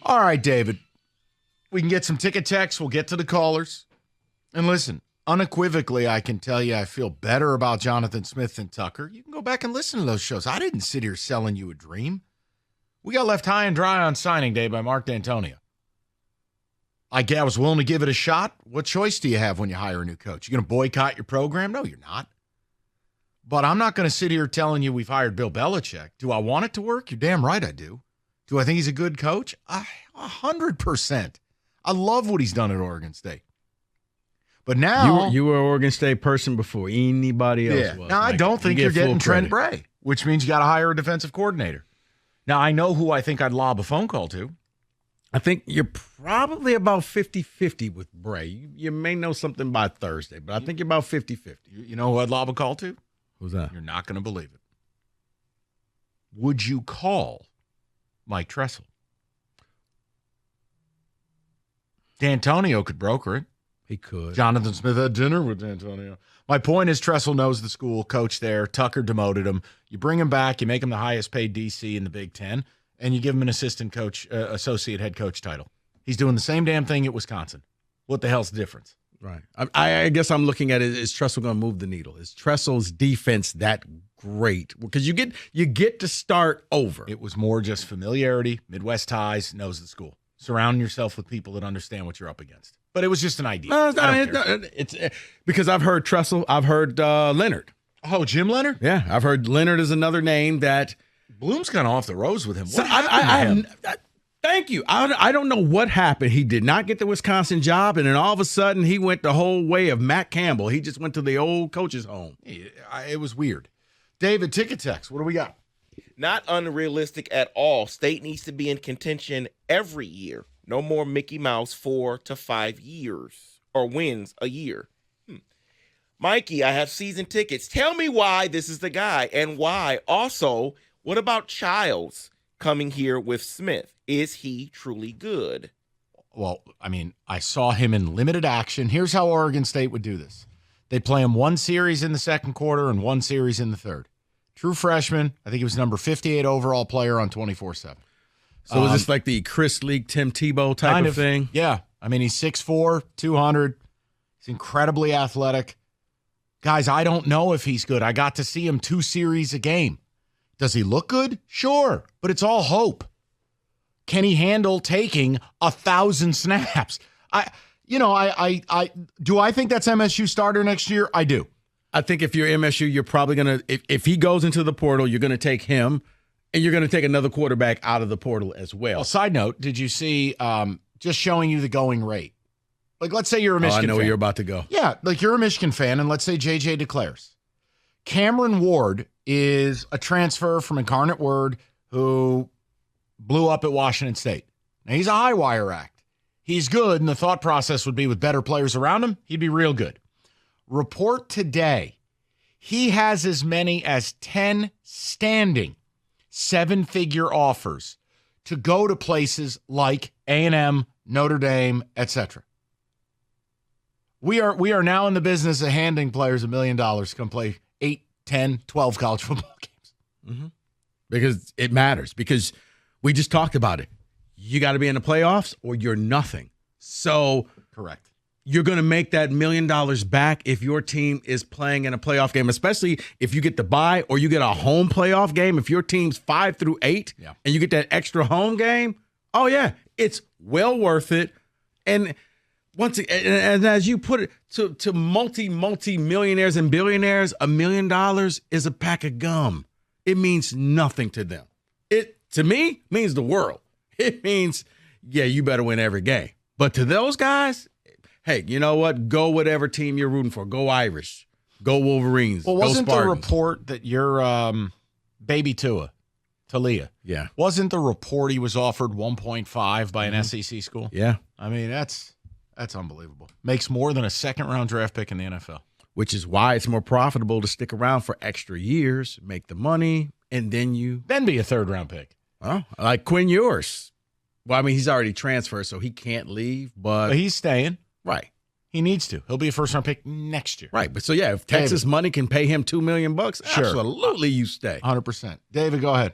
All right, David. We can get some ticket texts. We'll get to the callers. And listen, unequivocally, I can tell you I feel better about Jonathan Smith than Tucker. You can go back and listen to those shows. I didn't sit here selling you a dream. We got left high and dry on signing day by Mark D'Antonio. I was willing to give it a shot. What choice do you have when you hire a new coach? You going to boycott your program? No, you're not. But I'm not going to sit here telling you we've hired Bill Belichick. Do I want it to work? You're damn right I do. Do I think he's a good coach? 100%. I love what he's done at Oregon State. But now you were an Oregon State person before anybody else was. Now, I don't think you're getting Trent Bray, which means you got to hire a defensive coordinator. Now, I know who I think I'd lob a phone call to. I think you're probably about 50-50 with Bray. You may know something by Thursday, but I think you're about 50-50. You know who I'd lob a call to? Who's that? You're not going to believe it. Would you call Mike Tressel? D'Antonio could broker it. He could. Jonathan Smith had dinner with D'Antonio. My point is Tressel knows the school, coach there. Tucker demoted him. You bring him back, you make him the highest paid DC in the Big Ten, and you give him an assistant coach, associate head coach title. He's doing the same damn thing at Wisconsin. What the hell's the difference? Right. I guess I'm looking at it, is Tressel going to move the needle? Is Tressel's defense that great? Because you get to start over. It was more just familiarity, Midwest ties, knows the school. Surround yourself with people that understand what you're up against. But it was just an idea. It's because I've heard Tressel. I've heard Leonard. Oh, Jim Leonard? Yeah, I've heard Leonard is another name that. Bloom's kind of off the rose with him. What happened to him? Thank you. I don't know what happened. He did not get the Wisconsin job, and then all of a sudden he went the whole way of Matt Campbell. He just went to the old coach's home. It was weird. David, ticket text. What do we got? Not unrealistic at all. State needs to be in contention every year. No more Mickey Mouse 4 to 5 years or wins a year. Mikey, I have season tickets. Tell me why this is the guy and why. Also, what about Childs coming here with Smith? Is he truly good? Well, I mean, I saw him in limited action. Here's how Oregon State would do this. They'd play him one series in the second quarter and one series in the third. True freshman. I think he was number 58 overall player on 24/7. So is this like the Chris Leak, Tim Tebow type of thing? Yeah. I mean, he's 6'4", 200. He's incredibly athletic. Guys, I don't know if he's good. I got to see him 2 series a game. Does he look good? Sure, but it's all hope. Can he handle taking 1,000 snaps? Do I think that's MSU starter next year? I do. I think if you're MSU, you're probably going to, if he goes into the portal, you're going to take him, and you're going to take another quarterback out of the portal as well. Well, side note, did you see, just showing you the going rate? Like, let's say you're a Michigan fan. I know where you're about to go. Yeah, like you're a Michigan fan, and let's say JJ declares. Cameron Ward is a transfer from Incarnate Word who blew up at Washington State. Now, he's a high wire act. He's good, and the thought process would be with better players around him, he'd be real good. Report today, he has as many as 10 standing 7-figure offers to go to places like A&M, Notre Dame, etc. We are now in the business of handing players $1 million to come play 8, 10, 12 college football games. Mm-hmm. Because it matters. Because we just talked about it. You got to be in the playoffs or you're nothing. So correct. You're going to make that $1 million back if your team is playing in a playoff game, especially if you get the bye or you get a home playoff game. If your team's 5 through 8 and you get that extra home game, oh yeah, it's well worth it. And once again, and as you put it, to multi-millionaires and billionaires, $1 million is a pack of gum. It means nothing to them. It, to me, means the world. It means, yeah, you better win every game. But to those guys, hey, you know what? Go whatever team you're rooting for. Go Irish. Go Wolverines. Well, go wasn't Spartans. the report that your baby Talia, yeah, wasn't the report he was offered 1.5 by an SEC school? Yeah. I mean, that's unbelievable. Makes more than a second-round draft pick in the NFL. Which is why it's more profitable to stick around for extra years, make the money, and then be a third-round pick. Oh, like Quinn Ewers. Well, I mean, he's already transferred, so he can't leave, but he's staying. Right. He needs to. He'll be a first-round pick next year. Right. But so, yeah, if Texas money can pay him $2 million, sure. Absolutely you stay. 100%. David, go ahead.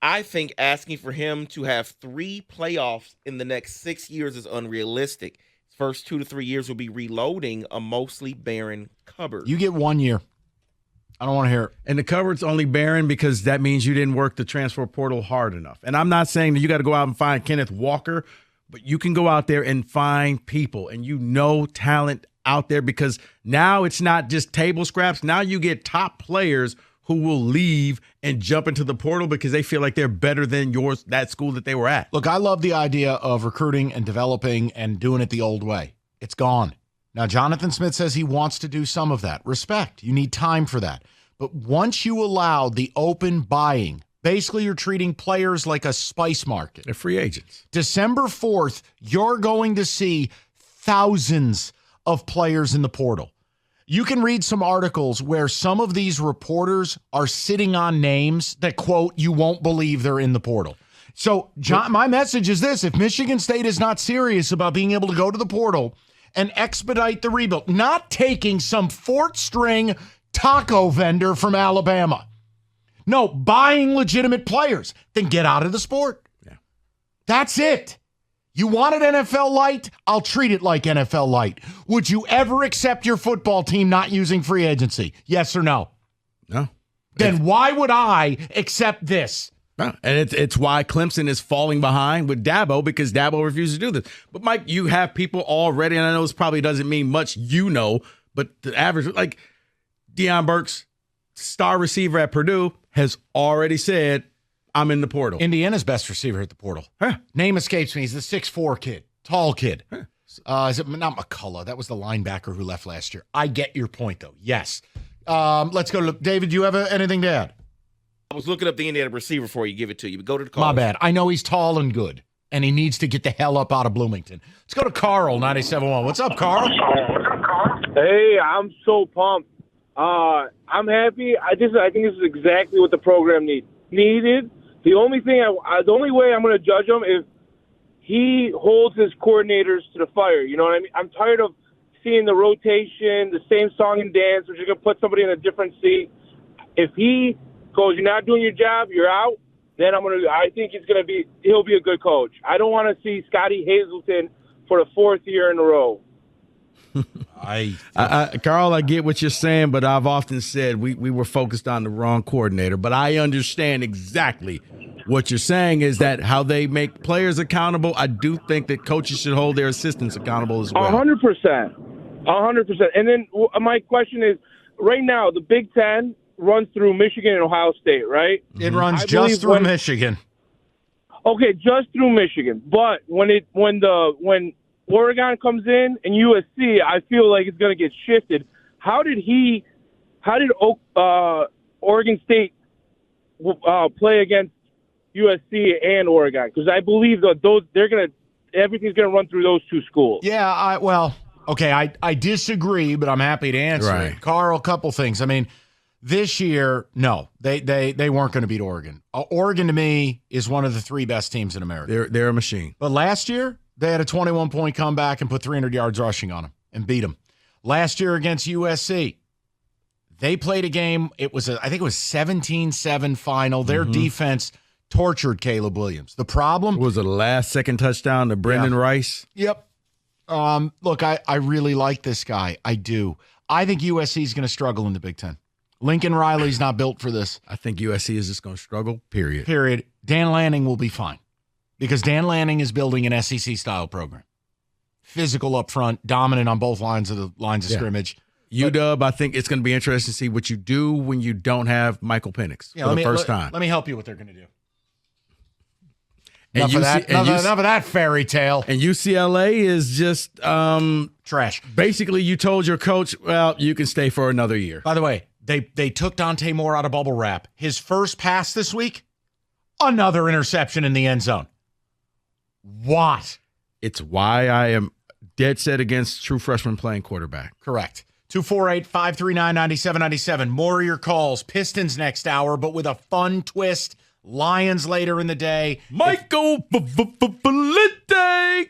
I think asking for him to have 3 playoffs in the next 6 years is unrealistic. His first 2 to 3 years will be reloading a mostly barren cupboard. You get 1 year. I don't want to hear it. And the cupboard's only barren because that means you didn't work the transfer portal hard enough. And I'm not saying that you got to go out and find Kenneth Walker, but you can go out there and find people, and talent out there, because now it's not just table scraps. Now you get top players who will leave and jump into the portal because they feel like they're better than that school that they were at. Look, I love the idea of recruiting and developing and doing it the old way. It's gone. Now, Jonathan Smith says he wants to do some of that. Respect. You need time for that. But once you allow the open buying, basically you're treating players like a spice market. They're free agents. December 4th, you're going to see thousands of players in the portal. You can read some articles where some of these reporters are sitting on names that, quote, you won't believe they're in the portal. So, John, my message is this. If Michigan State is not serious about being able to go to the portal and expedite the rebuild, not taking some fourth string taco vendor from Alabama, no, buying legitimate players, then get out of the sport. Yeah. That's it. You wanted NFL light? I'll treat it like NFL light. Would you ever accept your football team not using free agency? Yes or no? No. Then why would I accept this? No. And it's why Clemson is falling behind with Dabo, because Dabo refuses to do this. But, Mike, you have people already, and I know this probably doesn't mean much, but the average, like Deion Burks, star receiver at Purdue, has already said, I'm in the portal. Indiana's best receiver at the portal. Huh. Name escapes me. He's the 6'4" kid. Tall kid. Huh. Is it not McCullough? That was the linebacker who left last year. I get your point, though. Yes. Let's go to David. Do you have anything to add? I was looking up the Indiana receiver for you. Give it to you. But go to the call. My bad. I know he's tall and good, and he needs to get the hell up out of Bloomington. Let's go to Carl, 97.1. What's up, Carl? Hey, I'm so pumped. I'm happy. I think this is exactly what the program needed. The only way I'm going to judge him is he holds his coordinators to the fire. You know what I mean? I'm tired of seeing the rotation, the same song and dance, which is going to put somebody in a different seat. If he goes, you're not doing your job, you're out, then I think he'll be a good coach. I don't want to see Scotty Hazelton for the 4th year in a row. Carl, I get what you're saying, but I've often said we were focused on the wrong coordinator. But I understand exactly what you're saying is that how they make players accountable. I do think that coaches should hold their assistants accountable as well. 100%. And then my question is, right now, the Big Ten runs through Michigan and Ohio State, right? It runs just through Michigan. Okay, just through Michigan. But when Oregon comes in and USC, I feel like it's going to get shifted. How did Oregon State play against USC and Oregon? Because I believe that everything's going to run through those two schools. Yeah, I disagree, but I'm happy to answer it. Carl, a couple things. I mean, this year, no, they weren't going to beat Oregon. Oregon, to me, is one of the 3 best teams in America. They're a machine. But last year, they had a 21-point comeback and put 300 yards rushing on them and beat them. Last year against USC, they played a game. I think it was 17-7 final. Their defense tortured Caleb Williams. The problem was the last-second touchdown to Brendan Rice. Yep. Look, I really like this guy. I do. I think USC is going to struggle in the Big Ten. Lincoln Riley's not built for this. I think USC is just going to struggle, period. Dan Lanning will be fine because Dan Lanning is building an SEC-style program. Physical up front, dominant on both lines of scrimmage. UW, I think it's going to be interesting to see what you do when you don't have Michael Penix for the first time. Let me help you what they're going to do. Enough of that fairy tale. And UCLA is just trash. Basically, you told your coach, well, you can stay for another year. By the way, they took Dante Moore out of bubble wrap. His first pass this week, another interception in the end zone. What? It's why I am dead set against true freshmen playing quarterback. Correct. 248-539-9797. More of your calls. Pistons next hour, but with a fun twist. Lions later in the day. Michael Valenti.